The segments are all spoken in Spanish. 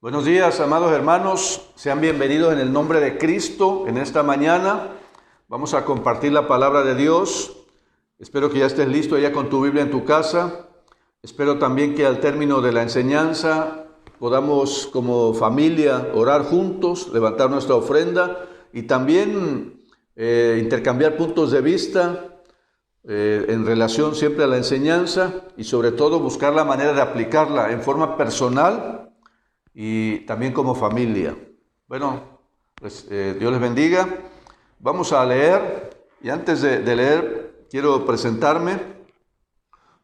Buenos días, amados hermanos. Sean bienvenidos en el nombre de Cristo. En esta mañana vamos a compartir la palabra de Dios. Espero que ya estés listo ya con tu Biblia en tu casa. Espero también que al término de la enseñanza podamos como familia orar juntos, levantar nuestra ofrenda y también intercambiar puntos de vista en relación siempre a la enseñanza y sobre todo buscar la manera de aplicarla en forma personal y también como familia. Bueno, pues Dios les bendiga. Vamos a leer, y antes de leer quiero presentarme.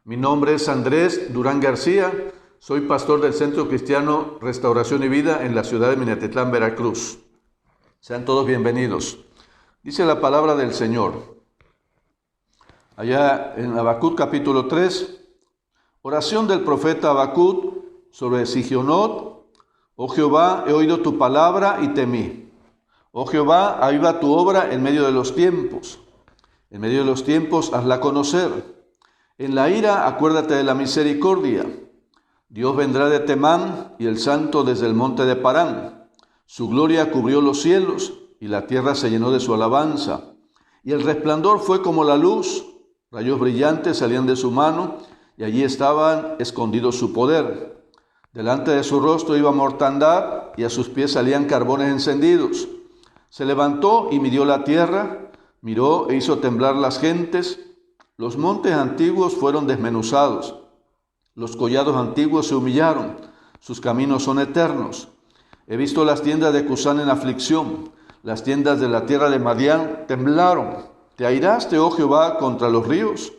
Mi nombre es Andrés Durán García, soy pastor del Centro Cristiano Restauración y Vida en la ciudad de Minatitlán, Veracruz. Sean todos bienvenidos. Dice la palabra del Señor, allá en Habacuc capítulo 3, oración del profeta Habacuc sobre Sigionot. Oh Jehová, he oído tu palabra y temí. Oh Jehová, aviva tu obra en medio de los tiempos. En medio de los tiempos, hazla conocer. En la ira, acuérdate de la misericordia. Dios vendrá de Temán y el santo desde el monte de Parán. Su gloria cubrió los cielos y la tierra se llenó de su alabanza. Y el resplandor fue como la luz. Rayos brillantes salían de su mano y allí estaban escondidos su poder. Delante de su rostro iba mortandad, y a sus pies salían carbones encendidos. Se levantó y midió la tierra, miró e hizo temblar las gentes. Los montes antiguos fueron desmenuzados, los collados antiguos se humillaron, sus caminos son eternos. He visto las tiendas de Cusán en aflicción, las tiendas de la tierra de Madián temblaron. ¿Te airaste, oh Jehová, contra los ríos?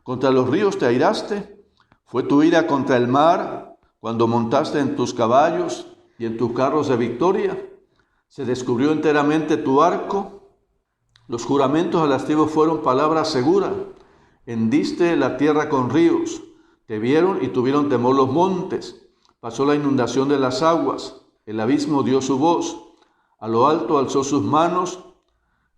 ¿Contra los ríos te airaste? ¿Fue tu ira contra el mar cuando montaste en tus caballos y en tus carros de victoria? Se descubrió enteramente tu arco. Los juramentos a lastimos fueron palabra segura. Hendiste la tierra con ríos. Te vieron y tuvieron temor los montes. Pasó la inundación de las aguas. El abismo dio su voz. A lo alto alzó sus manos.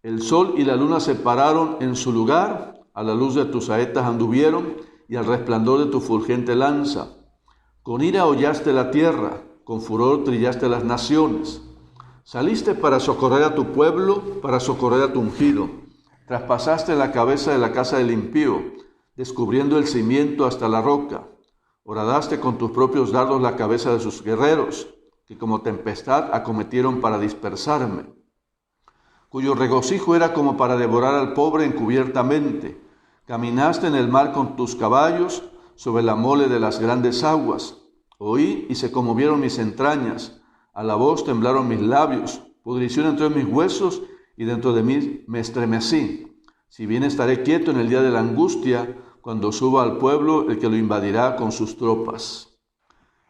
El sol y la luna se pararon en su lugar. A la luz de tus saetas anduvieron y al resplandor de tu fulgente lanza. Con ira hollaste la tierra, con furor trillaste las naciones. Saliste para socorrer a tu pueblo, para socorrer a tu ungido. Traspasaste la cabeza de la casa del impío, descubriendo el cimiento hasta la roca. Horadaste con tus propios dardos la cabeza de sus guerreros, que como tempestad acometieron para dispersarme. Cuyo regocijo era como para devorar al pobre encubiertamente. Caminaste en el mar con tus caballos, sobre la mole de las grandes aguas. Oí y se conmovieron mis entrañas, a la voz temblaron mis labios, pudrición entró en mis huesos y dentro de mí me estremecí. Si bien estaré quieto en el día de la angustia, cuando suba al pueblo el que lo invadirá con sus tropas.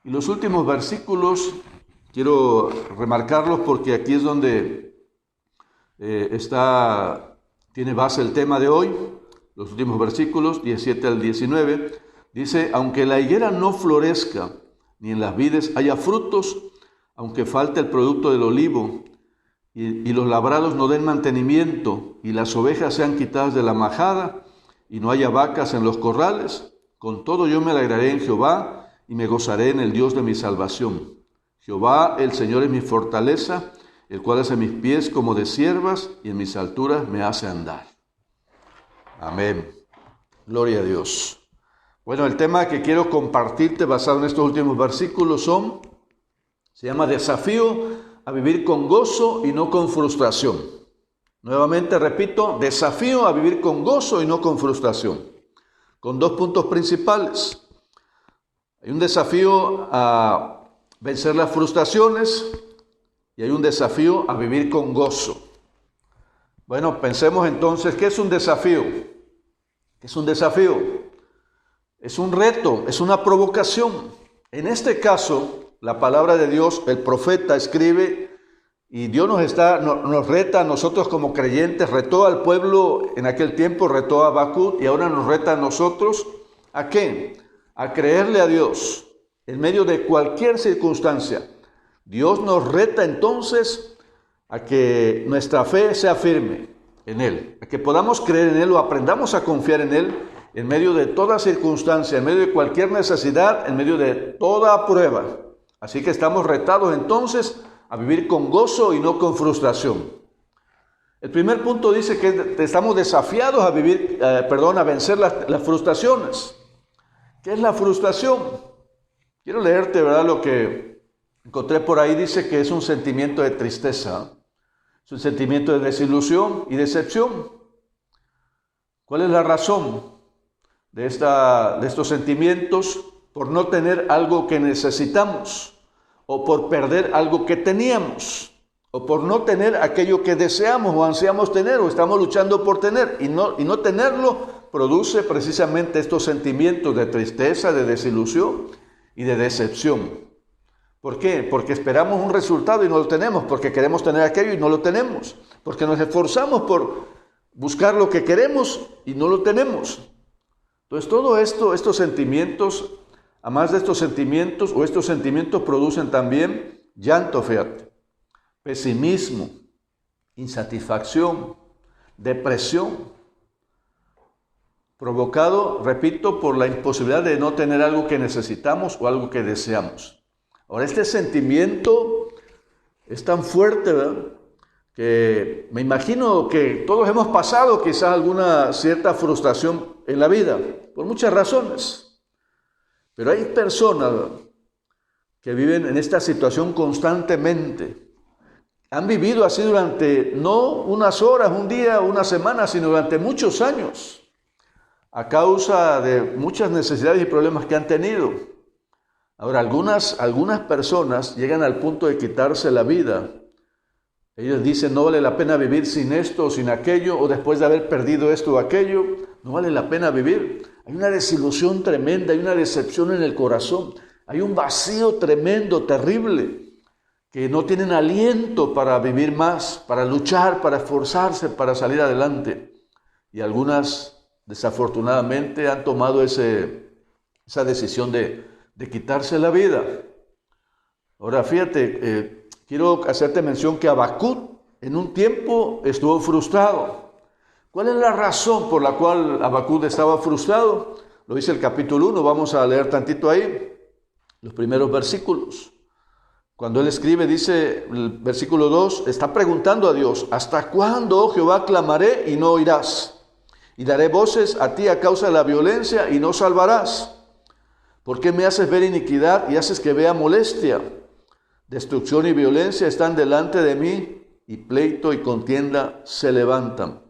Y los últimos versículos, quiero remarcarlos porque aquí es donde tiene base el tema de hoy. Los últimos versículos, 17 al 19, dice, aunque la higuera no florezca, ni en las vides haya frutos, aunque falte el producto del olivo, y los labrados no den mantenimiento, y las ovejas sean quitadas de la majada, y no haya vacas en los corrales, con todo yo me alegraré en Jehová, y me gozaré en el Dios de mi salvación. Jehová, el Señor, es mi fortaleza, el cual hace mis pies como de ciervas, y en mis alturas me hace andar. Amén. Gloria a Dios. Bueno, el tema que quiero compartirte basado en estos últimos versículos se llama desafío a vivir con gozo y no con frustración. Nuevamente repito, desafío a vivir con gozo y no con frustración. Con dos puntos principales. Hay un desafío a vencer las frustraciones y hay un desafío a vivir con gozo. Bueno, pensemos entonces, ¿qué es un desafío? ¿Qué es un desafío? Es un reto, es una provocación. En este caso, la palabra de Dios, el profeta escribe y Dios nos reta a nosotros como creyentes, retó al pueblo en aquel tiempo, retó a Habacuc y ahora nos reta a nosotros. ¿A qué? A creerle a Dios en medio de cualquier circunstancia. Dios nos reta entonces a que nuestra fe sea firme en Él, a que podamos creer en Él o aprendamos a confiar en Él en medio de toda circunstancia, en medio de cualquier necesidad, en medio de toda prueba. Así que estamos retados entonces a vivir con gozo y no con frustración. El primer punto dice que estamos desafiados a a vencer las frustraciones. ¿Qué es la frustración? Quiero leerte, ¿verdad? Lo que encontré por ahí dice que es un sentimiento de tristeza, es un sentimiento de desilusión y decepción. ¿Cuál es la razón de estos sentimientos? Por no tener algo que necesitamos, o por perder algo que teníamos, o por no tener aquello que deseamos o ansiamos tener, o estamos luchando por tener, y no tenerlo produce precisamente estos sentimientos de tristeza, de desilusión y de decepción. ¿Por qué? Porque esperamos un resultado y no lo tenemos, porque queremos tener aquello y no lo tenemos, porque nos esforzamos por buscar lo que queremos y no lo tenemos. Entonces todo esto, estos sentimientos, además de estos sentimientos producen también llanto, fíjate, pesimismo, insatisfacción, depresión, provocado, repito, por la imposibilidad de no tener algo que necesitamos o algo que deseamos. Ahora, este sentimiento es tan fuerte, ¿verdad?, que me imagino que todos hemos pasado quizás alguna cierta frustración en la vida, por muchas razones. Pero hay personas, ¿verdad?, que viven en esta situación constantemente. Han vivido así durante no unas horas, un día, una semana, sino durante muchos años, a causa de muchas necesidades y problemas que han tenido. Ahora, algunas personas llegan al punto de quitarse la vida. Ellos dicen, no vale la pena vivir sin esto o sin aquello, o después de haber perdido esto o aquello, no vale la pena vivir. Hay una desilusión tremenda, hay una decepción en el corazón, hay un vacío tremendo, terrible, que no tienen aliento para vivir más, para luchar, para esforzarse, para salir adelante. Y algunas, desafortunadamente, han tomado esa decisión de quitarse la vida. Ahora, fíjate, quiero hacerte mención que Habacuc en un tiempo estuvo frustrado. ¿Cuál es la razón por la cual Habacuc estaba frustrado? Lo dice el capítulo 1, vamos a leer tantito ahí, los primeros versículos. Cuando él escribe, dice el versículo 2, está preguntando a Dios, ¿hasta cuándo, oh Jehová, clamaré y no oirás? Y daré voces a ti a causa de la violencia y no salvarás. ¿Por qué me haces ver iniquidad y haces que vea molestia? Destrucción y violencia están delante de mí, y pleito y contienda se levantan.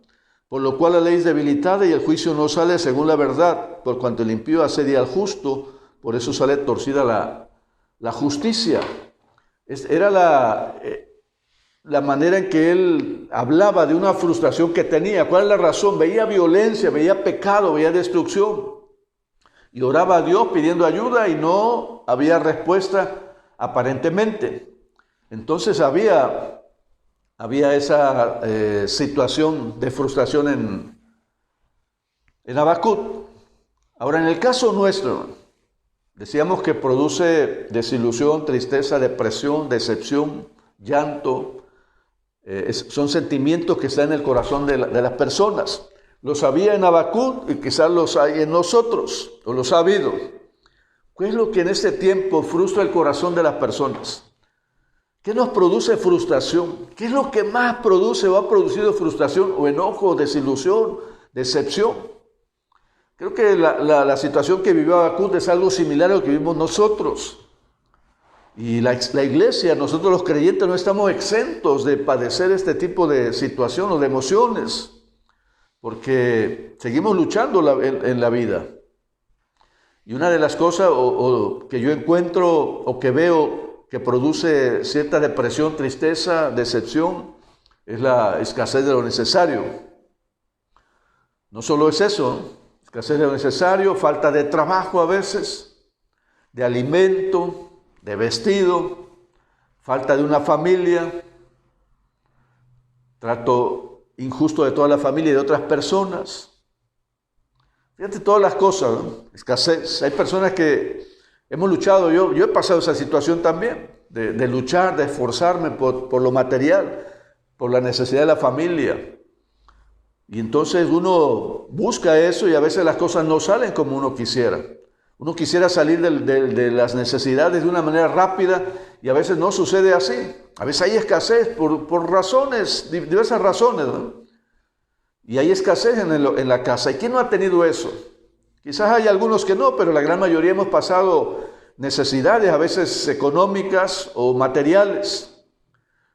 Por lo cual la ley es debilitada y el juicio no sale según la verdad, por cuanto el impío asedia al justo, por eso sale torcida la justicia. Era la manera en que él hablaba de una frustración que tenía. ¿Cuál es la razón? Veía violencia, veía pecado, veía destrucción. Y oraba a Dios pidiendo ayuda y no había respuesta aparentemente. Entonces había esa situación de frustración en Habacuc. Ahora, en el caso nuestro, decíamos que produce desilusión, tristeza, depresión, decepción, llanto. Son sentimientos que están en el corazón de las personas. Los había en Habacuc y quizás los hay en nosotros, o los ha habido. ¿Qué es lo que en este tiempo frustra el corazón de las personas? ¿Qué nos produce frustración? ¿Qué es lo que más produce o ha producido frustración o enojo, desilusión, decepción? Creo que la situación que vivió Habacuc es algo similar a lo que vivimos nosotros. Y la iglesia, nosotros los creyentes, no estamos exentos de padecer este tipo de situación o de emociones, porque seguimos luchando en la vida. Y una de las cosas que yo encuentro o que veo que produce cierta depresión, tristeza, decepción, es la escasez de lo necesario. No solo es eso, escasez de lo necesario, falta de trabajo a veces, de alimento, de vestido, falta de una familia, trato injusto de toda la familia y de otras personas. Fíjate todas las cosas, ¿no? Escasez. Hay personas que hemos luchado, yo he pasado esa situación también, de luchar, de esforzarme por lo material, por la necesidad de la familia. Y entonces uno busca eso y a veces las cosas no salen como uno quisiera. Uno quisiera salir de las necesidades de una manera rápida y a veces no sucede así. A veces hay escasez por razones, diversas razones, ¿no? Y hay escasez en la casa. ¿Y quién no ha tenido eso? Quizás hay algunos que no, pero la gran mayoría hemos pasado necesidades, a veces económicas o materiales.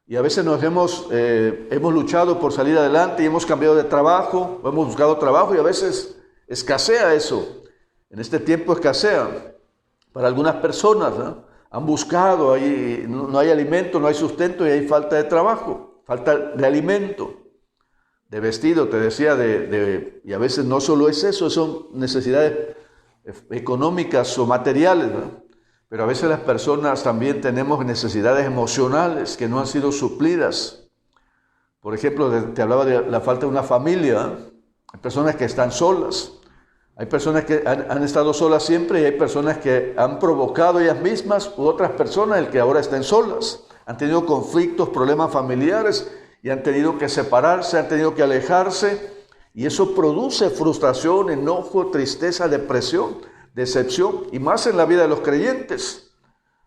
Y a veces hemos luchado por salir adelante y hemos cambiado de trabajo, o hemos buscado trabajo y a veces escasea eso. En este tiempo escasea para algunas personas, ¿no? Han buscado, no hay alimento, no hay sustento y hay falta de trabajo, falta de alimento, de vestido, te decía, y a veces no solo es eso, son necesidades económicas o materiales, ¿no? Pero a veces las personas también tenemos necesidades emocionales que no han sido suplidas. Por ejemplo, te hablaba de la falta de una familia. Hay personas que están solas. Hay personas que han estado solas siempre y hay personas que han provocado ellas mismas u otras personas el que ahora estén solas. Han tenido conflictos, problemas familiares y han tenido que separarse, han tenido que alejarse. Y eso produce frustración, enojo, tristeza, depresión, decepción, y más en la vida de los creyentes,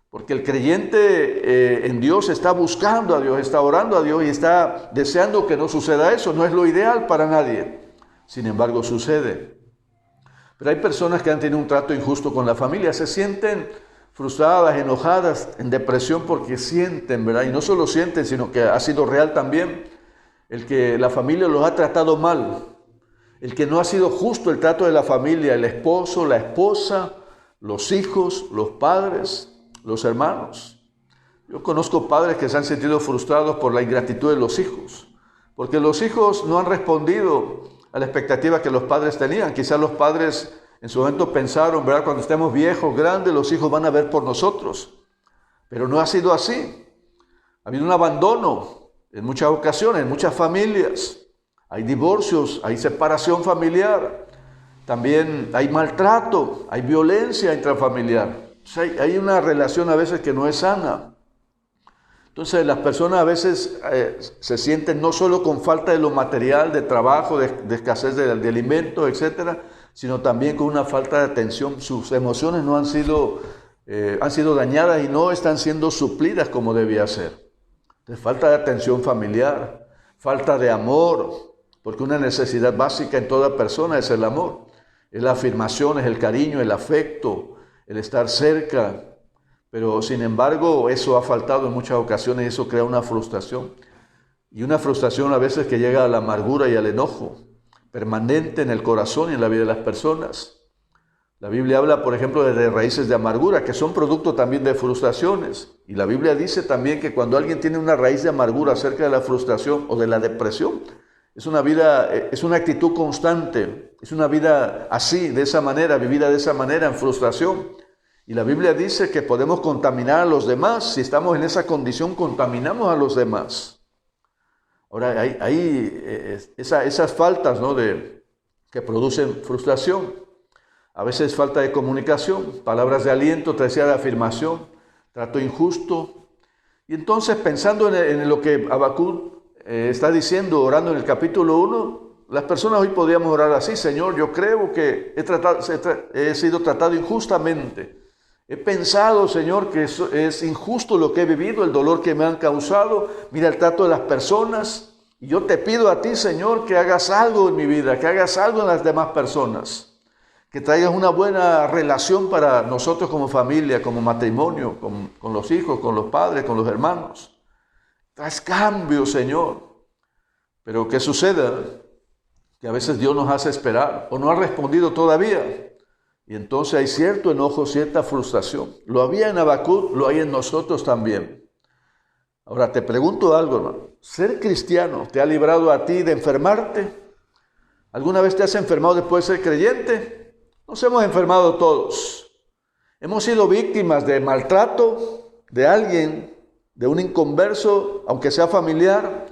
porque el creyente en Dios está buscando a Dios, está orando a Dios y está deseando que no suceda eso. No es lo ideal para nadie, sin embargo sucede. Pero hay personas que han tenido un trato injusto con la familia, se sienten frustradas, enojadas, en depresión porque sienten, ¿verdad? Y no solo sienten, sino que ha sido real también el que la familia los ha tratado mal. El que no ha sido justo el trato de la familia, el esposo, la esposa, los hijos, los padres, los hermanos. Yo conozco padres que se han sentido frustrados por la ingratitud de los hijos, porque los hijos no han respondido a la expectativa que los padres tenían. Quizás los padres en su momento pensaron, ¿verdad? Cuando estemos viejos, grandes, los hijos van a ver por nosotros. Pero no ha sido así. Ha habido un abandono en muchas ocasiones, en muchas familias. Hay divorcios, hay separación familiar, también hay maltrato, hay violencia intrafamiliar. O sea, hay una relación a veces que no es sana. Entonces las personas a veces se sienten no solo con falta de lo material, de trabajo, de escasez de alimentos, etcétera, sino también con una falta de atención. Sus emociones no han sido dañadas y no están siendo suplidas como debía ser. Entonces, falta de atención familiar, falta de amor. Porque una necesidad básica en toda persona es el amor, es la afirmación, es el cariño, el afecto, el estar cerca. Pero sin embargo eso ha faltado en muchas ocasiones y eso crea una frustración. Y una frustración a veces que llega a la amargura y al enojo, permanente en el corazón y en la vida de las personas. La Biblia habla, por ejemplo, de raíces de amargura, que son producto también de frustraciones. Y la Biblia dice también que cuando alguien tiene una raíz de amargura acerca de la frustración o de la depresión, es una actitud constante, es una vida así, de esa manera, vivida de esa manera, en frustración. Y la Biblia dice que podemos contaminar a los demás. Si estamos en esa condición, contaminamos a los demás. Ahora, hay esas faltas, ¿no? que producen frustración. A veces falta de comunicación, palabras de aliento, te decía, de afirmación, trato injusto. Y entonces, pensando en lo que Habacuc está diciendo, orando en el capítulo 1, las personas hoy podríamos orar así: Señor, yo creo que he sido tratado injustamente. He pensado, Señor, que es injusto lo que he vivido, el dolor que me han causado. Mira el trato de las personas. Y yo te pido a ti, Señor, que hagas algo en mi vida, que hagas algo en las demás personas. Que traigas una buena relación para nosotros como familia, como matrimonio, con los hijos, con los padres, con los hermanos. Traes cambio, Señor. Pero ¿qué sucede? Que a veces Dios nos hace esperar o no ha respondido todavía. Y entonces hay cierto enojo, cierta frustración. Lo había en Habacuc, lo hay en nosotros también. Ahora te pregunto algo, hermano. ¿Ser cristiano te ha librado a ti de enfermarte? ¿Alguna vez te has enfermado después de ser creyente? Nos hemos enfermado todos. Hemos sido víctimas de maltrato de alguien, de un inconverso, aunque sea familiar.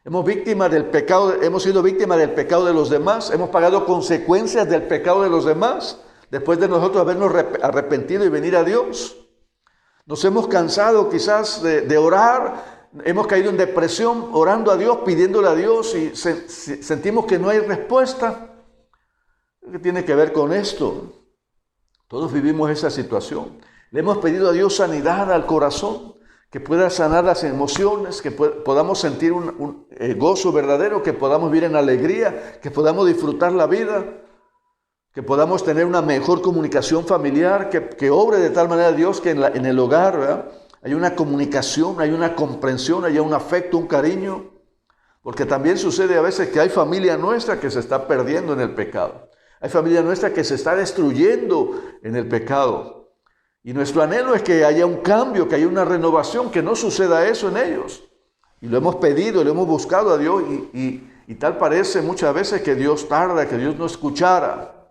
Hemos sido víctimas del pecado de los demás. Hemos pagado consecuencias del pecado de los demás después de nosotros habernos arrepentido y venir a Dios. Nos hemos cansado quizás de orar. Hemos caído en depresión orando a Dios, pidiéndole a Dios, y sentimos que no hay respuesta. ¿Qué tiene que ver con esto? Todos vivimos esa situación. Le hemos pedido a Dios sanidad al corazón, que pueda sanar las emociones, que podamos sentir un gozo verdadero, que podamos vivir en alegría, que podamos disfrutar la vida, que podamos tener una mejor comunicación familiar, que obre de tal manera Dios que en el hogar, ¿verdad?, hay una comunicación, hay una comprensión, hay un afecto, un cariño. Porque también sucede a veces que hay familia nuestra que se está perdiendo en el pecado. Hay familia nuestra que se está destruyendo en el pecado. Y nuestro anhelo es que haya un cambio, que haya una renovación, que no suceda eso en ellos. Y lo hemos pedido, lo hemos buscado a Dios y tal parece muchas veces que Dios tarda, que Dios no escuchara.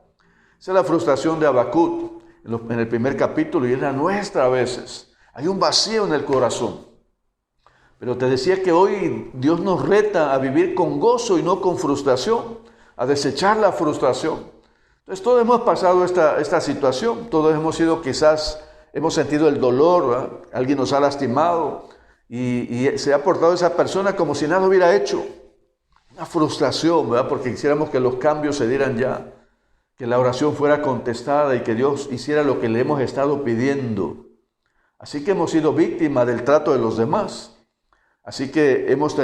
Esa es la frustración de Habacuc en el primer capítulo y es la nuestra a veces. Hay un vacío en el corazón. Pero te decía que hoy Dios nos reta a vivir con gozo y no con frustración, a desechar la frustración. Entonces todos hemos pasado esta situación, todos hemos sentido el dolor, ¿verdad? Alguien nos ha lastimado y se ha portado esa persona como si nada hubiera hecho. Una frustración, ¿verdad? Porque quisiéramos que los cambios se dieran ya, que la oración fuera contestada y que Dios hiciera lo que le hemos estado pidiendo. Así que hemos sido víctimas del trato de los demás. Así que hemos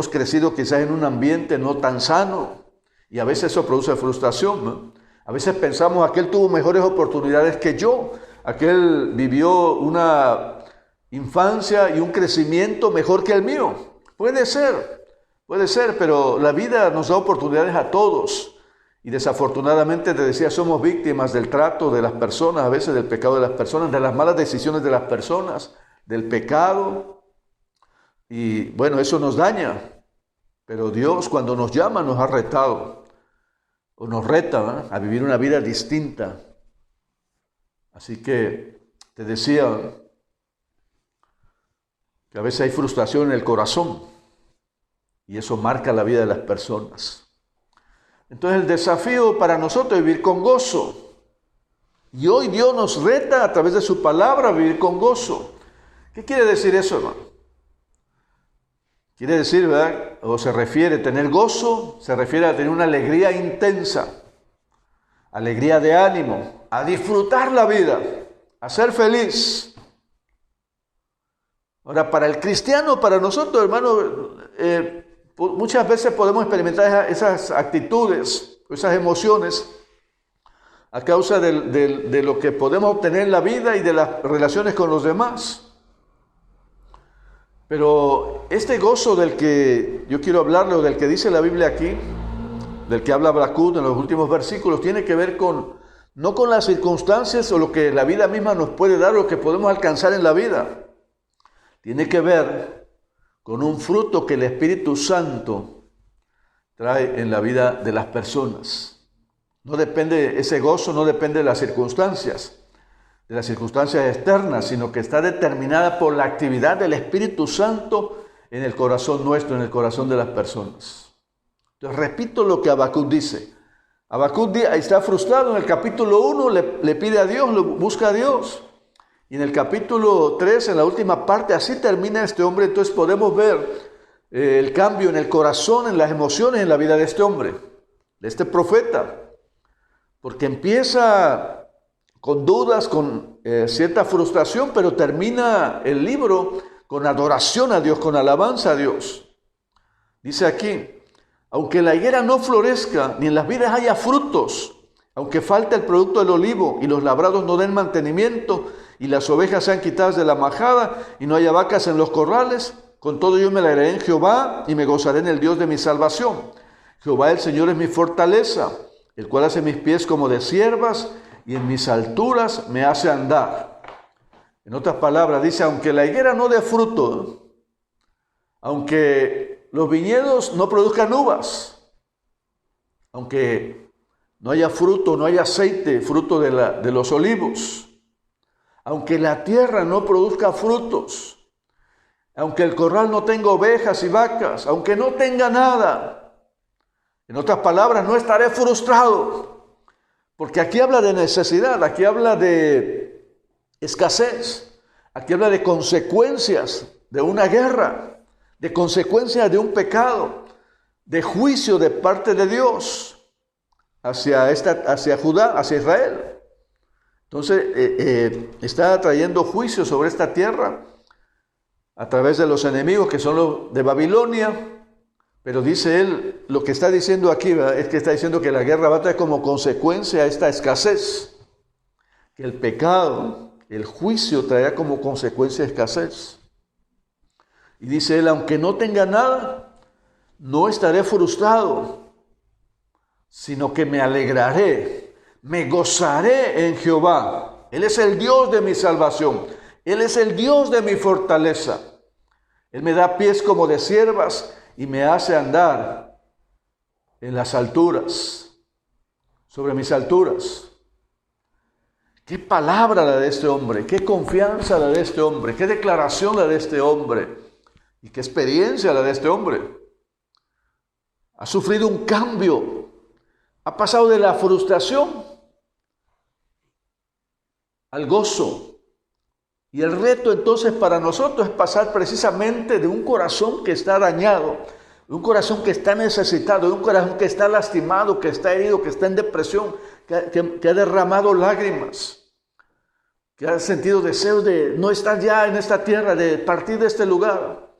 crecido quizás en un ambiente no tan sano y a veces eso produce frustración, ¿no? A veces pensamos, aquel tuvo mejores oportunidades que yo, aquel vivió una infancia y un crecimiento mejor que el mío. Puede ser, pero la vida nos da oportunidades a todos. Y desafortunadamente, te decía, somos víctimas del trato de las personas, a veces del pecado de las personas, de las malas decisiones de las personas, del pecado. Y bueno, eso nos daña. Pero Dios, cuando nos llama, nos ha retado, o nos reta, ¿no?, a vivir una vida distinta. Así que te decía que a veces hay frustración en el corazón y eso marca la vida de las personas. Entonces el desafío para nosotros es vivir con gozo. Y hoy Dios nos reta a través de su palabra a vivir con gozo. ¿Qué quiere decir eso, hermano? Quiere decir, ¿verdad?, o se refiere a tener gozo, se refiere a tener una alegría intensa, alegría de ánimo, a disfrutar la vida, a ser feliz. Ahora, para el cristiano, para nosotros, hermano, muchas veces podemos experimentar esas actitudes, esas emociones, a causa de lo que podemos obtener en la vida y de las relaciones con los demás. Pero este gozo del que yo quiero hablarle, o del que dice la Biblia aquí, del que habla Habacuc en los últimos versículos, tiene que ver no con las circunstancias o lo que la vida misma nos puede dar, o lo que podemos alcanzar en la vida. Tiene que ver con un fruto que el Espíritu Santo trae en la vida de las personas. Ese gozo no depende de las circunstancias externas, sino que está determinada por la actividad del Espíritu Santo en el corazón nuestro, en el corazón de las personas. Entonces repito lo que Habacuc dice. Habacuc está frustrado. En el capítulo 1 le pide a Dios, busca a Dios. Y en el capítulo 3, en la última parte, así termina este hombre. Entonces podemos ver el cambio en el corazón, en las emociones, en la vida de este hombre, de este profeta. Porque empieza con dudas, con cierta frustración, pero termina el libro con adoración a Dios, con alabanza a Dios. Dice aquí: aunque la higuera no florezca, ni en las vides haya frutos, aunque falte el producto del olivo, y los labrados no den mantenimiento, y las ovejas sean quitadas de la majada, y no haya vacas en los corrales, con todo yo me alegraré en Jehová, y me gozaré en el Dios de mi salvación. Jehová el Señor es mi fortaleza, el cual hace mis pies como de ciervas, y en mis alturas me hace andar. En otras palabras, dice, aunque la higuera no dé fruto, aunque los viñedos no produzcan uvas, aunque no haya fruto, no haya aceite, fruto de los olivos, aunque la tierra no produzca frutos, aunque el corral no tenga ovejas y vacas, aunque no tenga nada, en otras palabras, no estaré frustrado. Porque aquí habla de necesidad, aquí habla de escasez, aquí habla de consecuencias de una guerra, de consecuencias de un pecado, de juicio de parte de Dios hacia Judá, hacia Israel. Entonces, está trayendo juicio sobre esta tierra a través de los enemigos que son los de Babilonia. Pero dice él, lo que está diciendo aquí, ¿verdad?, es que está diciendo que la guerra va a traer como consecuencia esta escasez. Que el pecado, el juicio traerá como consecuencia escasez. Y dice él, aunque no tenga nada, no estaré frustrado, sino que me alegraré, me gozaré en Jehová. Él es el Dios de mi salvación. Él es el Dios de mi fortaleza. Él me da pies como de ciervas y me hace andar en las alturas, sobre mis alturas. Qué palabra la de este hombre, qué confianza la de este hombre, qué declaración la de este hombre y qué experiencia la de este hombre. Ha sufrido un cambio, ha pasado de la frustración al gozo. Y el reto entonces para nosotros es pasar precisamente de un corazón que está dañado, de un corazón que está necesitado, de un corazón que está lastimado, que está herido, que está en depresión, que ha derramado lágrimas, que ha sentido deseos de no estar ya en esta tierra, de partir de este lugar.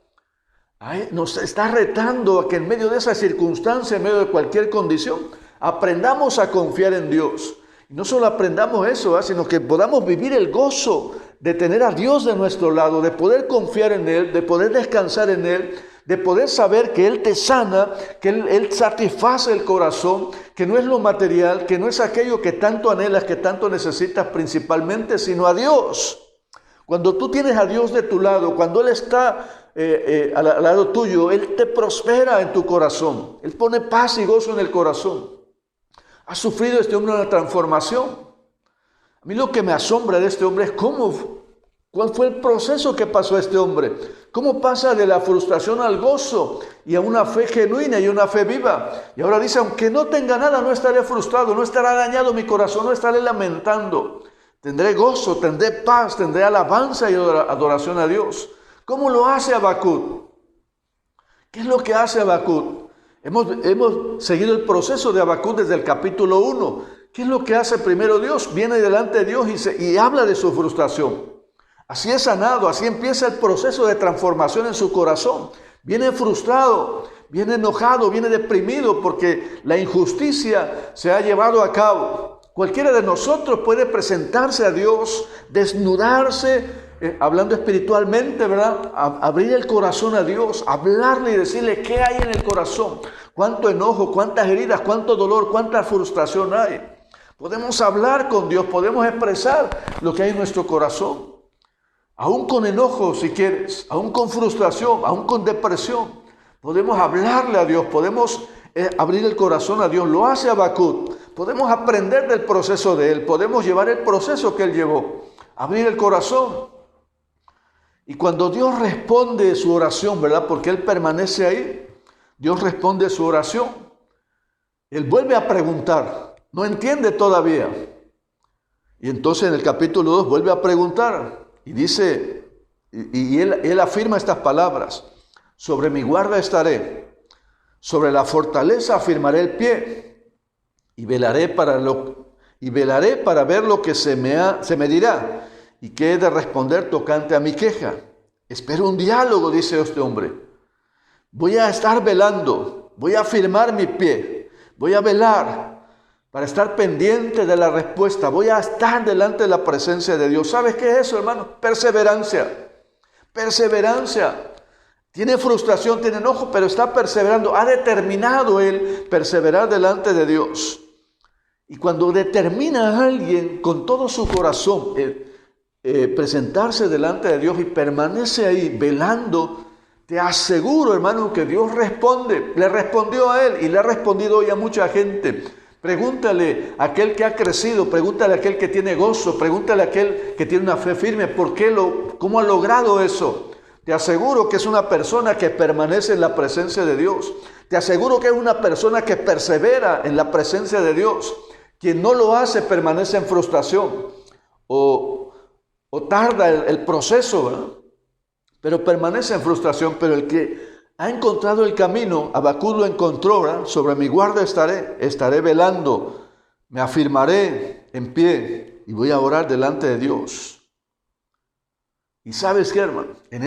Nos está retando a que en medio de esa circunstancia, en medio de cualquier condición, aprendamos a confiar en Dios. Y no solo aprendamos eso, sino que podamos vivir el gozo de tener a Dios de nuestro lado, de poder confiar en Él, de poder descansar en Él, de poder saber que Él te sana, que Él satisface el corazón, que no es lo material, que no es aquello que tanto anhelas, que tanto necesitas principalmente, sino a Dios. Cuando tú tienes a Dios de tu lado, cuando Él está al lado tuyo, Él te prospera en tu corazón. Él pone paz y gozo en el corazón. Ha sufrido este hombre una transformación. A mí lo que me asombra de este hombre es cuál fue el proceso que pasó a este hombre. Cómo pasa de la frustración al gozo y a una fe genuina y una fe viva. Y ahora dice, aunque no tenga nada, no estaré frustrado, no estará dañado mi corazón, no estaré lamentando. Tendré gozo, tendré paz, tendré alabanza y adoración a Dios. ¿Cómo lo hace Habacuc? ¿Qué es lo que hace Habacuc? Hemos seguido el proceso de Habacuc desde el capítulo 1. ¿Qué es lo que hace primero Dios? Viene delante de Dios y habla de su frustración. Así es sanado, así empieza el proceso de transformación en su corazón. Viene frustrado, viene enojado, viene deprimido porque la injusticia se ha llevado a cabo. Cualquiera de nosotros puede presentarse a Dios, desnudarse, hablando espiritualmente, ¿verdad? Abrir el corazón a Dios, hablarle y decirle qué hay en el corazón. Cuánto enojo, cuántas heridas, cuánto dolor, cuánta frustración hay. Podemos hablar con Dios, podemos expresar lo que hay en nuestro corazón. Aún con enojo, si quieres, aún con frustración, aún con depresión. Podemos hablarle a Dios, podemos abrir el corazón a Dios. Lo hace Habacuc. Podemos aprender del proceso de él, podemos llevar el proceso que él llevó. Abrir el corazón. Y cuando Dios responde su oración, ¿verdad? Porque él permanece ahí, Dios responde su oración. Él vuelve a preguntar. No entiende todavía. Y entonces en el capítulo 2 vuelve a preguntar. Y dice, y él afirma estas palabras. Sobre mi guarda estaré. Sobre la fortaleza afirmaré el pie. Y velaré para ver lo que se me dirá. Y qué he de responder tocante a mi queja. Espero un diálogo, dice este hombre. Voy a estar velando. Voy a afirmar mi pie. Voy a velar. Para estar pendiente de la respuesta, voy a estar delante de la presencia de Dios. ¿Sabes qué es eso, hermano? Perseverancia. Perseverancia. Tiene frustración, tiene enojo, pero está perseverando. Ha determinado él perseverar delante de Dios. Y cuando determina a alguien con todo su corazón presentarse delante de Dios y permanece ahí velando, te aseguro, hermano, que Dios responde. Le respondió a él y le ha respondido hoy a mucha gente. Pregúntale a aquel que ha crecido, pregúntale a aquel que tiene gozo, pregúntale a aquel que tiene una fe firme, ¿cómo ha logrado eso? Te aseguro que es una persona que permanece en la presencia de Dios. Te aseguro que es una persona que persevera en la presencia de Dios. Quien no lo hace permanece en frustración o tarda el proceso, ¿verdad? Pero permanece en frustración. Pero el que ha encontrado el camino, Habacuc lo encontró, ¿verdad? Sobre mi guarda estaré velando, me afirmaré en pie, y voy a orar delante de Dios. Y ¿sabes qué, hermano? En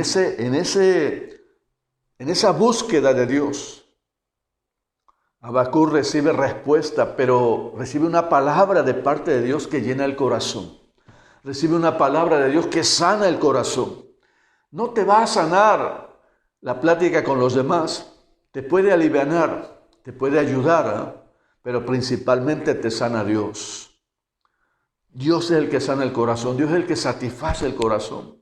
esa búsqueda de Dios, Habacuc recibe respuesta, pero recibe una palabra de parte de Dios que llena el corazón. Recibe una palabra de Dios que sana el corazón. No te va a sanar la plática con los demás, te puede alivianar, te puede ayudar, pero principalmente te sana Dios. Dios es el que sana el corazón, Dios es el que satisface el corazón.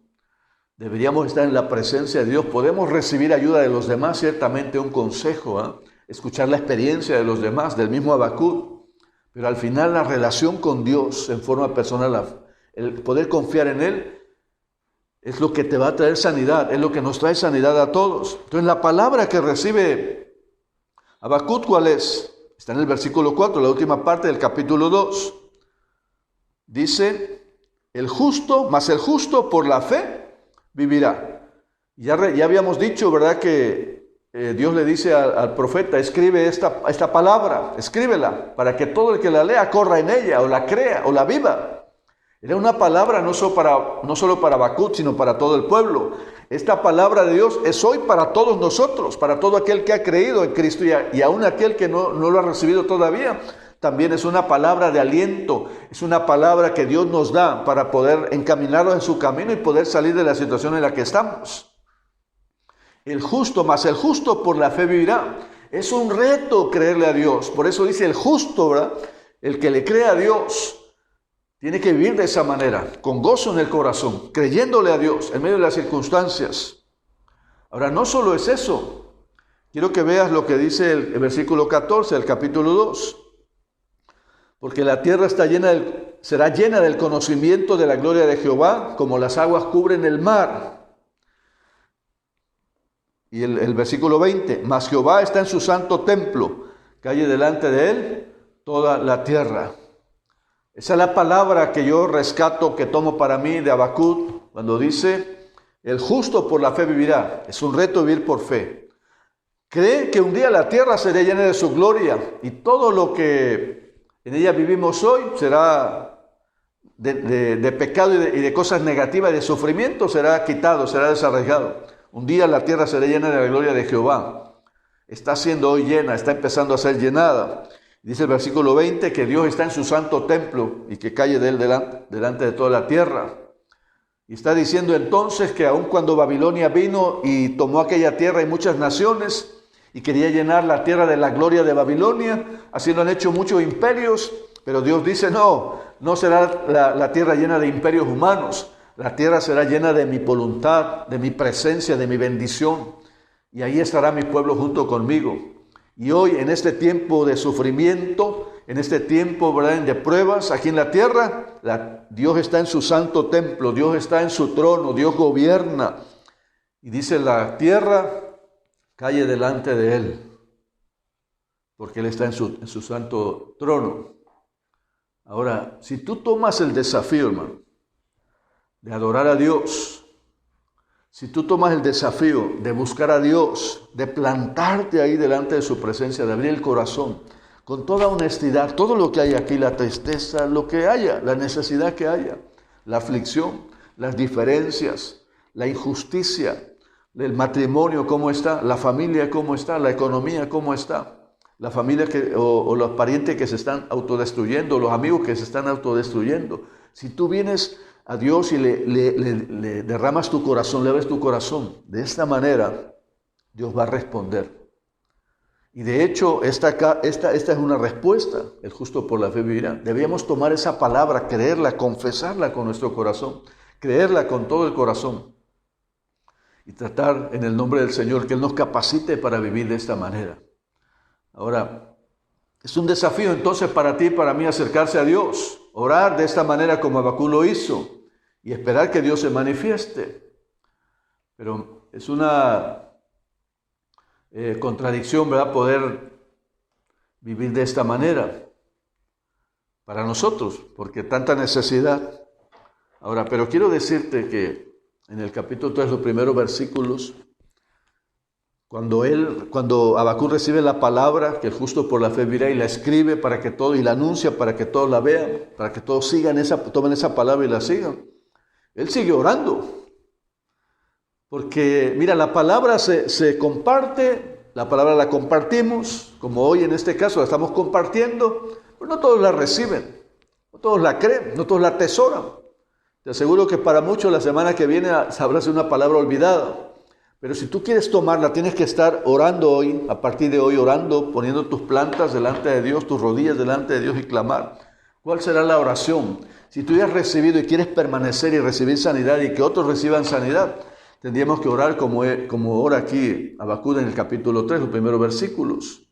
Deberíamos estar en la presencia de Dios. Podemos recibir ayuda de los demás, ciertamente un consejo, escuchar la experiencia de los demás, del mismo Habacuc. Pero al final la relación con Dios en forma personal, el poder confiar en Él, es lo que te va a traer sanidad, es lo que nos trae sanidad a todos. Entonces la palabra que recibe Habacuc, ¿cuál es? Está en el versículo 4, la última parte del capítulo 2. Dice, el justo por la fe vivirá. Ya habíamos dicho, ¿verdad?, que Dios le dice al profeta, escribe esta palabra, escríbela, para que todo el que la lea corra en ella, o la crea, o la viva. Era una palabra no solo para Habacuc, sino para todo el pueblo. Esta palabra de Dios es hoy para todos nosotros, para todo aquel que ha creído en Cristo y aún aquel que no lo ha recibido todavía. También es una palabra de aliento, es una palabra que Dios nos da para poder encaminarlo en su camino y poder salir de la situación en la que estamos. El justo por la fe vivirá. Es un reto creerle a Dios. Por eso dice el justo, ¿verdad? El que le cree a Dios tiene que vivir de esa manera, con gozo en el corazón, creyéndole a Dios en medio de las circunstancias. Ahora, no solo es eso. Quiero que veas lo que dice el versículo 14 del capítulo 2. Porque la tierra será llena del conocimiento de la gloria de Jehová, como las aguas cubren el mar. Y el versículo 20, mas Jehová está en su santo templo, que hay delante de él toda la tierra. Esa es la palabra que yo rescato, que tomo para mí de Habacuc, cuando dice, el justo por la fe vivirá. Es un reto vivir por fe. Cree que un día la tierra será llena de su gloria y todo lo que en ella vivimos hoy será de pecado y de cosas negativas y de sufrimiento, será quitado, será desarraigado. Un día la tierra será llena de la gloria de Jehová. Está siendo hoy llena, está empezando a ser llenada. Dice el versículo 20 que Dios está en su santo templo y que calle de él delante de toda la tierra. Y está diciendo entonces que aun cuando Babilonia vino y tomó aquella tierra y muchas naciones y quería llenar la tierra de la gloria de Babilonia, así lo han hecho muchos imperios, pero Dios dice no será la tierra llena de imperios humanos, la tierra será llena de mi voluntad, de mi presencia, de mi bendición, y ahí estará mi pueblo junto conmigo. Y hoy, en este tiempo de sufrimiento, en este tiempo, ¿verdad?, de pruebas aquí en la tierra, Dios está en su santo templo, Dios está en su trono, Dios gobierna. Y dice la tierra, calle delante de Él, porque Él está en su santo trono. Ahora, si tú tomas el desafío, hermano, de adorar a Dios, si tú tomas el desafío de buscar a Dios, de plantarte ahí delante de su presencia, de abrir el corazón, con toda honestidad, todo lo que hay aquí, la tristeza, lo que haya, la necesidad que haya, la aflicción, las diferencias, la injusticia, el matrimonio cómo está, la familia cómo está, la economía cómo está, la familia o los parientes que se están autodestruyendo, los amigos que se están autodestruyendo. Si tú vienes a Dios y le derramas tu corazón, le abres tu corazón, de esta manera Dios va a responder. Y de hecho, esta es una respuesta, el justo por la fe vivirá. Debíamos tomar esa palabra, creerla, confesarla con nuestro corazón, creerla con todo el corazón y tratar en el nombre del Señor que Él nos capacite para vivir de esta manera. Ahora, es un desafío entonces para ti y para mí acercarse a Dios, orar de esta manera como Habacuc lo hizo y esperar que Dios se manifieste. Pero es una contradicción, ¿verdad?, poder vivir de esta manera para nosotros, porque tanta necesidad. Ahora, pero quiero decirte que en el capítulo 3, los primeros versículos, Cuando Habacuc recibe la palabra, que el justo por la fe vivirá, y la escribe para que todo, y la anuncia para que todos la vean, para que todos tomen esa palabra y la sigan, él sigue orando. Porque, mira, la palabra se comparte, la palabra la compartimos, como hoy en este caso la estamos compartiendo, pero no todos la reciben, no todos la creen, no todos la atesoran. Te aseguro que para muchos la semana que viene sabrá ser una palabra olvidada. Pero si tú quieres tomarla, tienes que estar orando hoy, a partir de hoy orando, poniendo tus plantas delante de Dios, tus rodillas delante de Dios y clamar. ¿Cuál será la oración? Si tú ya has recibido y quieres permanecer y recibir sanidad y que otros reciban sanidad, tendríamos que orar como ora aquí Habacuc en el capítulo 3, los primeros versículos.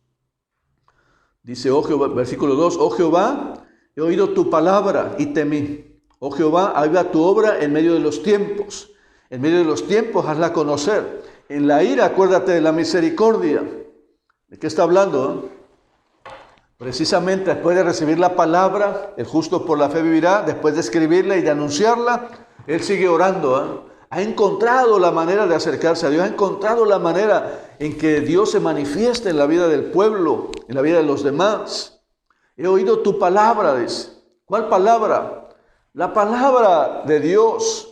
Dice, oh Jehová, versículo 2, oh Jehová, he oído tu palabra y temí. Oh Jehová, aviva tu obra en medio de los tiempos. En medio de los tiempos, hazla conocer. En la ira, acuérdate de la misericordia. ¿De qué está hablando? Precisamente después de recibir la palabra, el justo por la fe vivirá. Después de escribirla y de anunciarla, él sigue orando. Ha encontrado la manera de acercarse a Dios. Ha encontrado la manera en que Dios se manifiesta en la vida del pueblo, en la vida de los demás. He oído tu palabra, dice. ¿Cuál palabra? La palabra de Dios.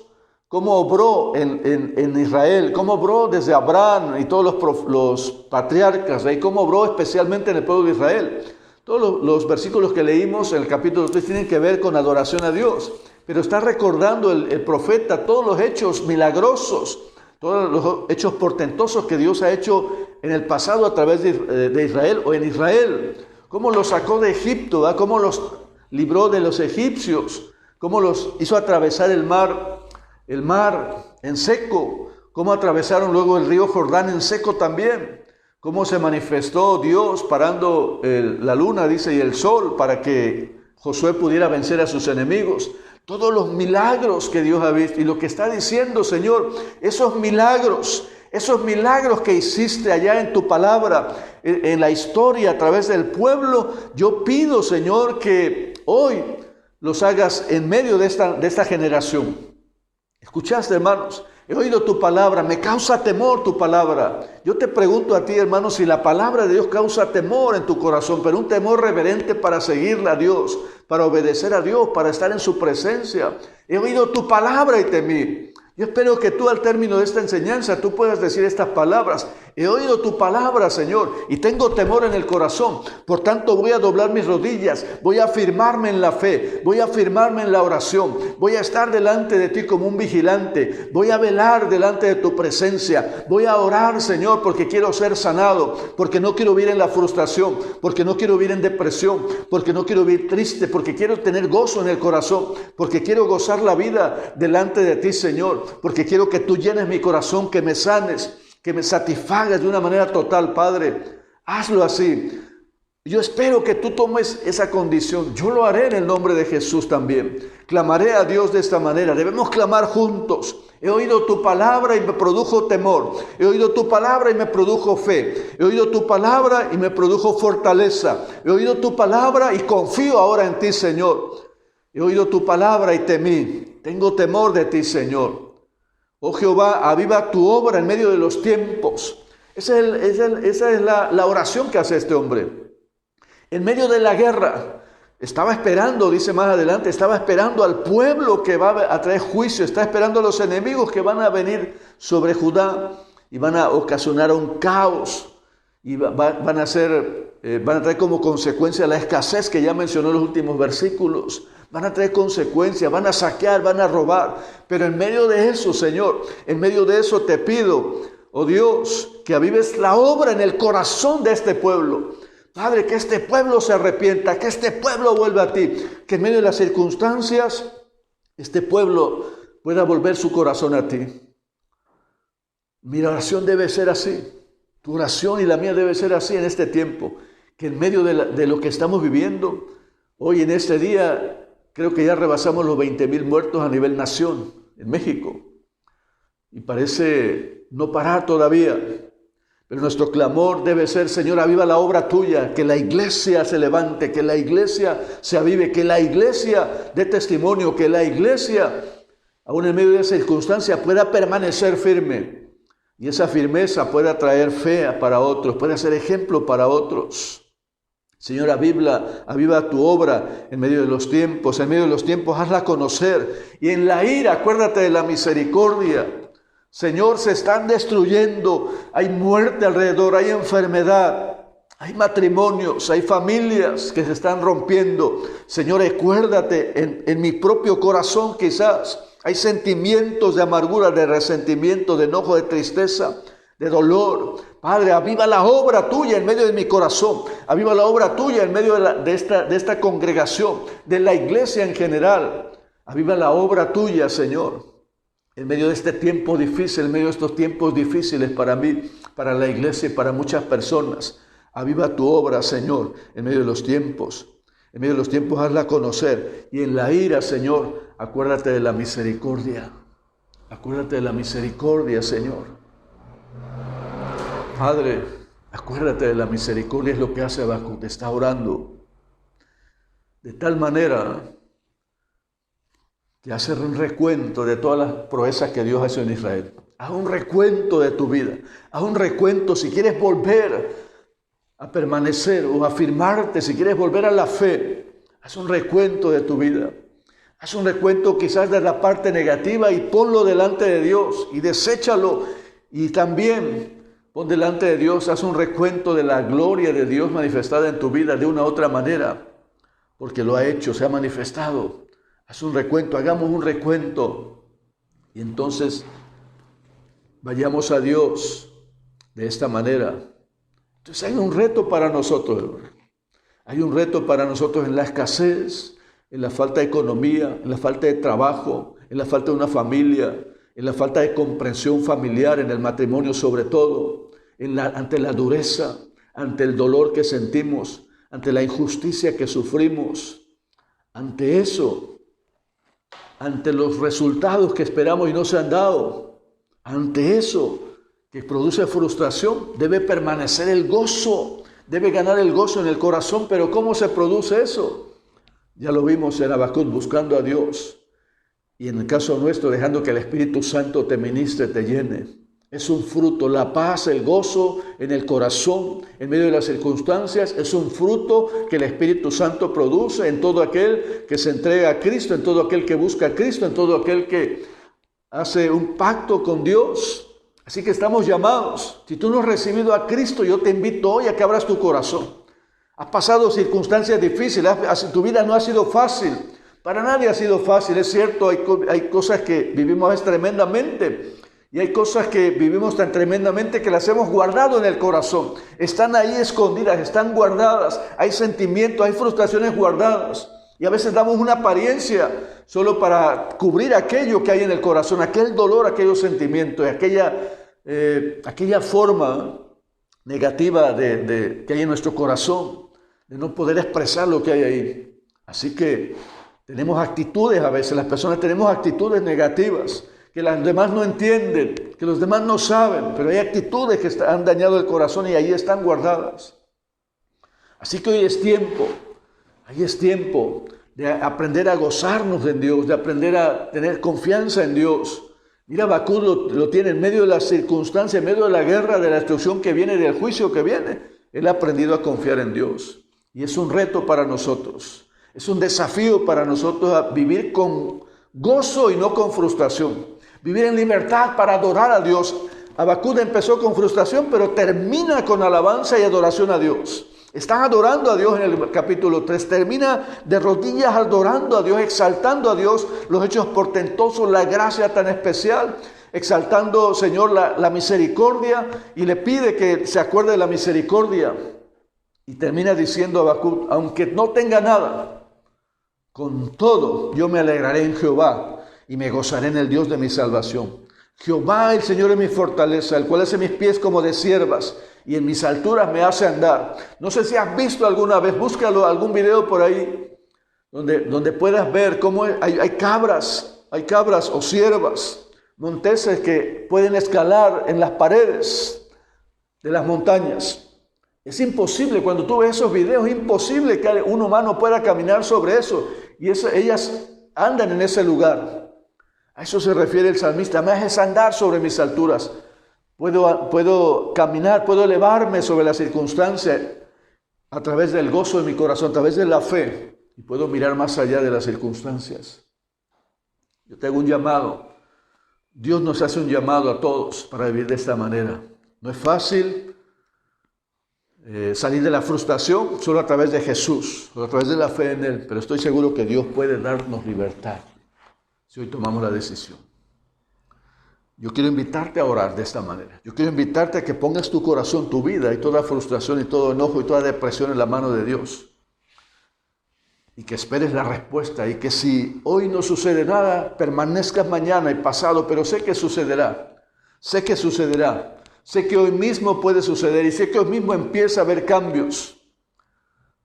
Cómo obró en Israel, cómo obró desde Abraham y todos los patriarcas, y cómo obró especialmente en el pueblo de Israel. Todos los versículos que leímos en el capítulo 3 tienen que ver con adoración a Dios, pero está recordando el profeta todos los hechos milagrosos, todos los hechos portentosos que Dios ha hecho en el pasado a través de Israel o en Israel. Cómo los sacó de Egipto, ¿verdad? Cómo los libró de los egipcios, cómo los hizo atravesar el mar en seco, cómo atravesaron luego el río Jordán en seco también, cómo se manifestó Dios parando la luna, dice, y el sol para que Josué pudiera vencer a sus enemigos. Todos los milagros que Dios ha visto y lo que está diciendo, Señor, esos milagros que hiciste allá en tu palabra, en la historia a través del pueblo, yo pido, Señor, que hoy los hagas en medio de esta generación. ¿Escuchaste, hermanos? He oído tu palabra, me causa temor tu palabra. Yo te pregunto a ti, hermanos, si la palabra de Dios causa temor en tu corazón, pero un temor reverente para seguirle a Dios, para obedecer a Dios, para estar en su presencia. He oído tu palabra y temí. Yo espero que tú al término de esta enseñanza tú puedas decir estas palabras. He oído tu palabra, Señor, y tengo temor en el corazón. Por tanto, voy a doblar mis rodillas, voy a afirmarme en la fe, voy a afirmarme en la oración, voy a estar delante de ti como un vigilante, voy a velar delante de tu presencia, voy a orar, Señor, porque quiero ser sanado, porque no quiero vivir en la frustración, porque no quiero vivir en depresión, porque no quiero vivir triste, porque quiero tener gozo en el corazón, porque quiero gozar la vida delante de ti, Señor, porque quiero que tú llenes mi corazón, que me sanes, que me satisfagas de una manera total, Padre. Hazlo así. Yo espero que tú tomes esa condición. Yo lo haré en el nombre de Jesús también. Clamaré a Dios de esta manera. Debemos clamar juntos. He oído tu palabra y me produjo temor. He oído tu palabra y me produjo fe. He oído tu palabra y me produjo fortaleza. He oído tu palabra y confío ahora en ti, Señor. He oído tu palabra y temí. Tengo temor de ti, Señor. Oh Jehová, aviva tu obra en medio de los tiempos. Esa es la oración que hace este hombre. En medio de la guerra, estaba esperando, dice más adelante, estaba esperando al pueblo que va a traer juicio, está esperando a los enemigos que van a venir sobre Judá y van a ocasionar un caos y van a traer como consecuencia la escasez que ya mencionó en los últimos versículos. Van a traer consecuencias, van a saquear, van a robar. Pero en medio de eso, Señor, en medio de eso te pido, oh Dios, que avives la obra en el corazón de este pueblo. Padre, que este pueblo se arrepienta, que este pueblo vuelva a ti. Que en medio de las circunstancias, este pueblo pueda volver su corazón a ti. Mi oración debe ser así. Tu oración y la mía debe ser así en este tiempo. Que en medio de lo que estamos viviendo, hoy en este día, creo que ya rebasamos los 20,000 muertos a nivel nación en México. Y parece no parar todavía. Pero nuestro clamor debe ser, Señor, aviva la obra tuya, que la iglesia se levante, que la iglesia se avive, que la iglesia dé testimonio, que la iglesia, aún en medio de esa circunstancia, pueda permanecer firme. Y esa firmeza pueda traer fe para otros, puede ser ejemplo para otros. Señor, aviva tu obra en medio de los tiempos. En medio de los tiempos, hazla conocer. Y en la ira, acuérdate de la misericordia. Señor, se están destruyendo. Hay muerte alrededor, hay enfermedad. Hay matrimonios, hay familias que se están rompiendo. Señor, acuérdate en mi propio corazón quizás. Hay sentimientos de amargura, de resentimiento, de enojo, de tristeza, de dolor. Padre, aviva la obra tuya en medio de mi corazón. Aviva la obra tuya en medio de esta congregación, de la iglesia en general. Aviva la obra tuya, Señor, en medio de este tiempo difícil, en medio de estos tiempos difíciles para mí, para la iglesia y para muchas personas. Aviva tu obra, Señor, en medio de los tiempos. En medio de los tiempos hazla conocer. Y en la ira, Señor, acuérdate de la misericordia. Acuérdate de la misericordia, Señor. Padre, acuérdate de la misericordia. Es lo que hace Habacuc. Está orando de tal manera que hace un recuento de todas las proezas que Dios ha hecho en Israel. Haz un recuento de tu vida. Haz un recuento si quieres volver a permanecer o afirmarte, si quieres volver a la fe. Haz un recuento de tu vida. Haz un recuento quizás de la parte negativa y ponlo delante de Dios y deséchalo. Y también pon delante de Dios, haz un recuento de la gloria de Dios manifestada en tu vida de una u otra manera, porque lo ha hecho, se ha manifestado. Haz un recuento, hagamos un recuento y entonces vayamos a Dios de esta manera. Entonces hay un reto para nosotros. Hay un reto para nosotros en la escasez, en la falta de economía, en la falta de trabajo, en la falta de una familia, en la falta de comprensión familiar, en el matrimonio sobre todo, ante la dureza, ante el dolor que sentimos, ante la injusticia que sufrimos. Ante eso, ante los resultados que esperamos y no se han dado, ante eso que produce frustración, debe permanecer el gozo, debe ganar el gozo en el corazón. Pero ¿cómo se produce eso? Ya lo vimos en Habacuc, buscando a Dios. Y en el caso nuestro, dejando que el Espíritu Santo te ministre, te llene. Es un fruto, la paz, el gozo en el corazón, en medio de las circunstancias, es un fruto que el Espíritu Santo produce en todo aquel que se entrega a Cristo, en todo aquel que busca a Cristo, en todo aquel que hace un pacto con Dios. Así que estamos llamados. Si tú no has recibido a Cristo, yo te invito hoy a que abras tu corazón. Has pasado circunstancias difíciles, tu vida no ha sido fácil. Para nadie ha sido fácil, es cierto, hay cosas que vivimos tremendamente. Y hay cosas que vivimos tan tremendamente que las hemos guardado en el corazón. Están ahí escondidas, están guardadas. Hay sentimientos, hay frustraciones guardadas. Y a veces damos una apariencia solo para cubrir aquello que hay en el corazón, aquel dolor, aquellos sentimientos, aquella forma negativa que hay en nuestro corazón, de no poder expresar lo que hay ahí. Así que tenemos actitudes a veces, las personas tenemos actitudes negativas, que los demás no entienden, que los demás no saben, pero hay actitudes que han dañado el corazón y ahí están guardadas. Así que hoy es tiempo de aprender a gozarnos en Dios, de aprender a tener confianza en Dios. Mira, Habacuc lo tiene en medio de las circunstancias, en medio de la guerra, de la destrucción que viene, del juicio que viene. Él ha aprendido a confiar en Dios. Y es un reto para nosotros. Es un desafío para nosotros a vivir con gozo y no con frustración. Vivir en libertad para adorar a Dios. Habacuc empezó con frustración, pero termina con alabanza y adoración a Dios. Están adorando a Dios en el capítulo 3. Termina de rodillas adorando a Dios, exaltando a Dios, los hechos portentosos, la gracia tan especial, exaltando, Señor, la misericordia, y le pide que se acuerde de la misericordia. Y termina diciendo Habacuc, aunque no tenga nada, con todo yo me alegraré en Jehová y me gozaré en el Dios de mi salvación. Jehová, el Señor, es mi fortaleza, el cual hace mis pies como de ciervas y en mis alturas me hace andar. No sé si has visto alguna vez, búscalo, algún video por ahí, donde puedas ver cómo hay cabras o ciervas, monteses que pueden escalar en las paredes de las montañas. Es imposible, cuando tú ves esos videos, es imposible que un humano pueda caminar sobre eso. Y ellas andan en ese lugar. A eso se refiere el salmista. Me haces andar sobre mis alturas. Puedo caminar, puedo elevarme sobre la circunstancia a través del gozo de mi corazón, a través de la fe, y puedo mirar más allá de las circunstancias. Yo te hago un llamado. Dios nos hace un llamado a todos para vivir de esta manera. No es fácil salir de la frustración solo a través de Jesús, solo a través de la fe en Él, pero estoy seguro que Dios puede darnos libertad si hoy tomamos la decisión. Yo quiero invitarte a orar de esta manera. Yo quiero invitarte a que pongas tu corazón, tu vida y toda frustración y todo enojo y toda depresión en la mano de Dios. Y que esperes la respuesta y que si hoy no sucede nada, permanezcas mañana y pasado, pero sé que sucederá. Sé que sucederá. Sé que hoy mismo puede suceder y sé que hoy mismo empieza a haber cambios.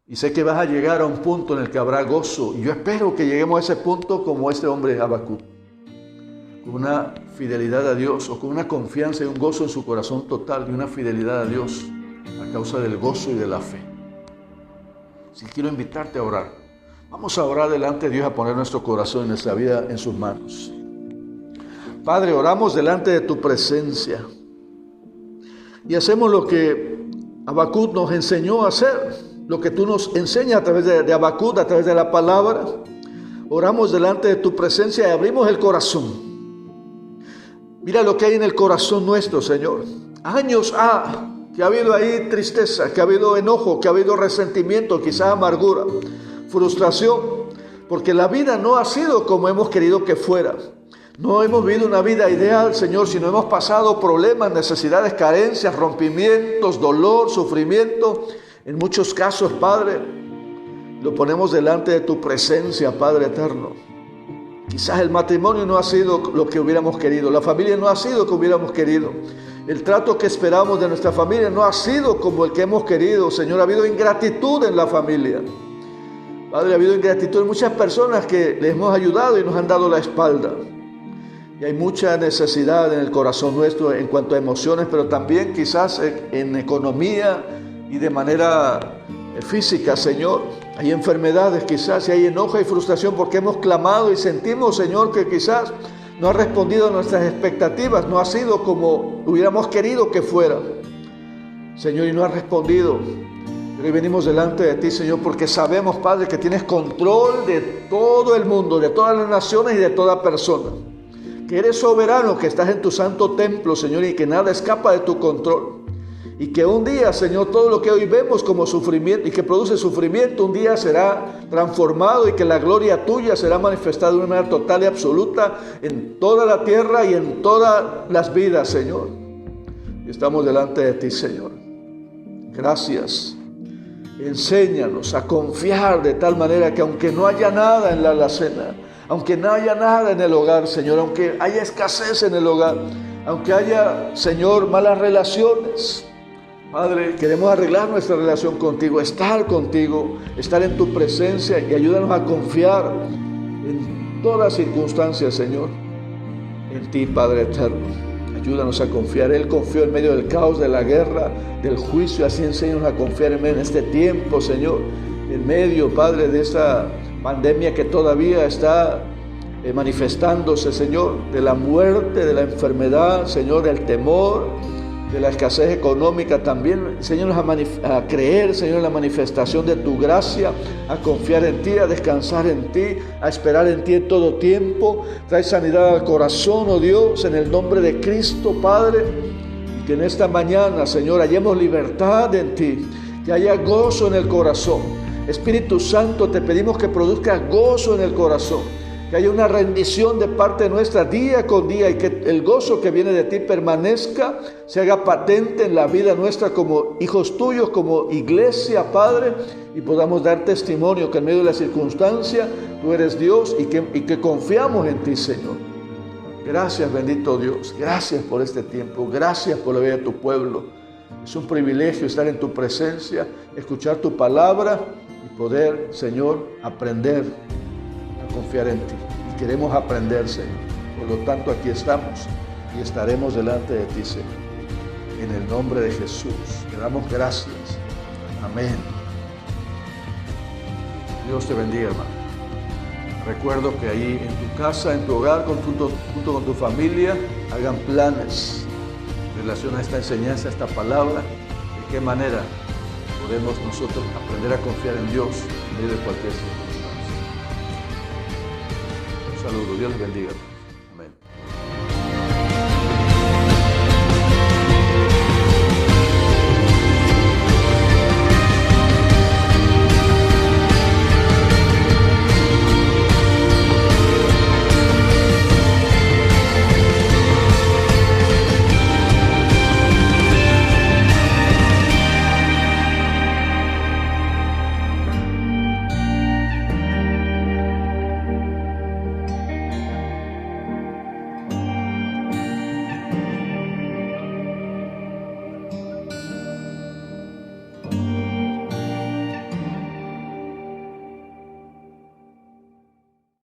Y sé que vas a llegar a un punto en el que habrá gozo. Y yo espero que lleguemos a ese punto como este hombre Habacuc, con una fidelidad a Dios o con una confianza y un gozo en su corazón total y una fidelidad a Dios a causa del gozo y de la fe. Si quiero invitarte a orar, vamos a orar delante de Dios, a poner nuestro corazón y nuestra vida en sus manos. Padre, oramos delante de tu presencia y hacemos lo que Habacuc nos enseñó a hacer, lo que tú nos enseñas a través de Habacuc, a través de la palabra. Oramos delante de tu presencia y abrimos el corazón. Mira lo que hay en el corazón nuestro, Señor. Años que ha habido ahí tristeza, que ha habido enojo, que ha habido resentimiento, quizás amargura, frustración, porque la vida no ha sido como hemos querido que fuera. No hemos vivido una vida ideal, Señor, sino hemos pasado problemas, necesidades, carencias, rompimientos, dolor, sufrimiento. En muchos casos, Padre, lo ponemos delante de tu presencia, Padre eterno. Quizás el matrimonio no ha sido lo que hubiéramos querido, la familia no ha sido lo que hubiéramos querido, el trato que esperamos de nuestra familia no ha sido como el que hemos querido. Señor, ha habido ingratitud en la familia. Padre, ha habido ingratitud en muchas personas que les hemos ayudado y nos han dado la espalda. Y hay mucha necesidad en el corazón nuestro en cuanto a emociones, pero también quizás en economía y de manera física, Señor. Hay enfermedades quizás y hay enojo y frustración porque hemos clamado y sentimos, Señor, que quizás no ha respondido a nuestras expectativas, no ha sido como hubiéramos querido que fuera, Señor, y no ha respondido. Pero hoy venimos delante de ti, Señor, porque sabemos, Padre, que tienes control de todo el mundo, de todas las naciones y de toda persona, que eres soberano, que estás en tu santo templo, Señor, y que nada escapa de tu control. Y que un día, Señor, todo lo que hoy vemos como sufrimiento y que produce sufrimiento, un día será transformado y que la gloria tuya será manifestada de una manera total y absoluta en toda la tierra y en todas las vidas, Señor. Y estamos delante de ti, Señor. Gracias. Enséñanos a confiar de tal manera que aunque no haya nada en la alacena, aunque no haya nada en el hogar, Señor, aunque haya escasez en el hogar, aunque haya, Señor, malas relaciones, Padre, queremos arreglar nuestra relación contigo, estar en tu presencia y ayúdanos a confiar en todas circunstancias, Señor, en ti, Padre eterno. Ayúdanos a confiar. Él confió en medio del caos, de la guerra, del juicio. Así enséñanos a confiar en este tiempo, Señor, en medio, Padre, de esta pandemia que todavía está manifestándose, Señor, de la muerte, de la enfermedad, Señor, del temor, de la escasez económica también. Enséñanos a creer, Señor, en la manifestación de tu gracia, a confiar en ti, a descansar en ti, a esperar en ti en todo tiempo. Trae sanidad al corazón, oh Dios, en el nombre de Cristo, Padre. Que en esta mañana, Señor, hallemos libertad en ti, que haya gozo en el corazón. Espíritu Santo, te pedimos que produzca gozo en el corazón, que haya una rendición de parte nuestra día con día y que el gozo que viene de ti permanezca, se haga patente en la vida nuestra como hijos tuyos, como iglesia, Padre, y podamos dar testimonio que en medio de la circunstancia tú eres Dios y que confiamos en ti, Señor. Gracias, bendito Dios. Gracias por este tiempo. Gracias por la vida de tu pueblo. Es un privilegio estar en tu presencia, escuchar tu palabra y poder, Señor, aprender a confiar en ti. Y queremos aprender, Señor. Por lo tanto, aquí estamos y estaremos delante de ti, Señor. En el nombre de Jesús, te damos gracias. Amén. Dios te bendiga, hermano. Recuerdo que ahí en tu casa, en tu hogar, junto con tu familia, hagan planes en relación a esta enseñanza, a esta palabra, de qué manera podemos nosotros aprender a confiar en Dios en medio de cualquier circunstancia. Un saludo, Dios les bendiga.